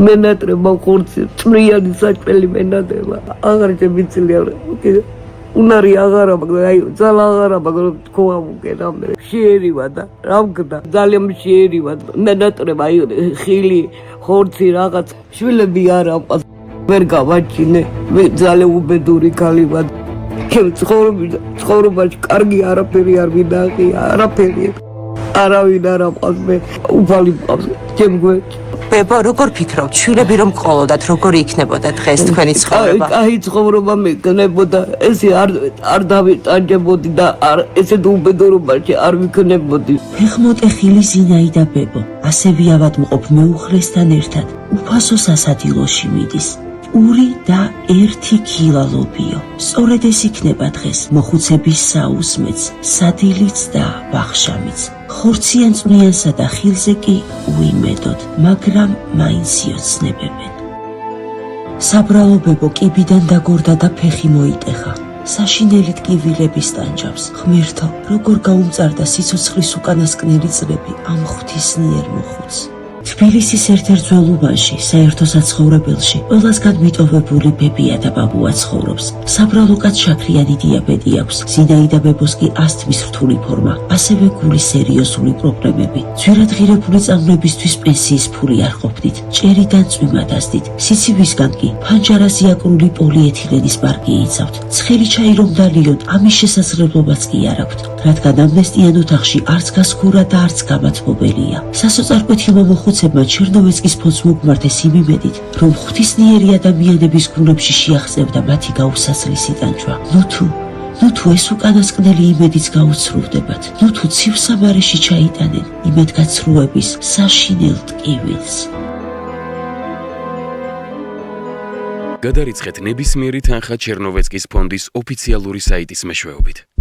მენატრება ხორცი წვრიანი საჭმელი მენატრება აღარ შემიძლია უნარი აღარა მაგრამ აი ძალა აღარა მაგრამ თქვა მოგენა მე შეერივა და რა მგდა ძალიან შეერივა მენატრება აი ხილი ხორცი რაღაც შვილები არა ვერ გავაჩინე მე ძალიან უბედური ქალი ვარ ცხოვრებაში კარგი არაფერი არ მინახია არაფერი არავინ არ აყავს მე უფალი მყავს ჩემგვერდ ბებო, როგორ ფიქრობთ, შვილები რომ ყოლოდათ, როგორ იქნებოდა დღეს თქვენი ცხოვრება? კაი ცხოვრება მეკნებოდა, ესე არ დავიტანჯებოდი და ესეთ უბედურობაში არ ვიქნებოდი. ფეხმოტეხილი ზინაიდა ბებო, ასევე ავადმყოფ მეუღლესთან ერთად უფასო სასადილოში მიდის. პური და 1 კილა ლობიო. სწორედ ეს იქნება დღეს მოხუცების საუზმეც, სადილიც და ვახშამიც. ხორციან წვნიანსა და ხილზე კი უიმედოდ, მაგრამ მაინც იოცნებებენ. საბრალო ბებო კიბიდან დაგორდა და ფეხი მოიტეხა. საშინელი ტკივილების ტანჯავს. ღმერთო, როგორ გაუმწარდა სიცოცხლის უკანასკნელი წლები ამ ღვთისმიერ მოხუცს. თბილისის ერთ-ერთ ძველუბანში, საერთო საცხოვრებელში, ყველასგან მიტოვებული ბებია და ბაბუა ცხოვრობს. საბრალო კაც შაქრიანი დიაბეტი აქვს. ზინაიდა ბებოს კი ასთმის რთული ფორმა, ასევე გულის სერიოზული პრობლემები. ძვირადღირებული წამლებისთვის პენსიის ფული არ ყოფნით, ჭერიდან წვიმა დასდით. სიცივისგან კი ფანჯარაზე აკრული პოლიეთილენის მარგი იცავთ. ცხელი ჩაი რომ დალიოთ, ამის შესაძლებლობაც კი არ აქვთ, რადგან ამნესტიან ოთახში არც გასქურა და არც გამათბობელია. სასოწარკვეთილმა მოხუცებმა ჩერნოვეცკის ფონდს მოგმართეს იმ იმედით, რომ ღვთისმიერი ადამიანების გულებში შეახწევდა მათი გაუსაცლისი ტანჯვა. ნუ თუ ეს უკანასკნელი იმედიც გაუცრუვდებათ, ნუ თუ ცივსამარეში ჩაიტანენ იმედგაცრუების საშინელ ტკივილს. გადარიცხეთ ნებისმიერი თანხა ჩერნოვეცკის ფონდის ოფიციალური საიტის მეშვეობით.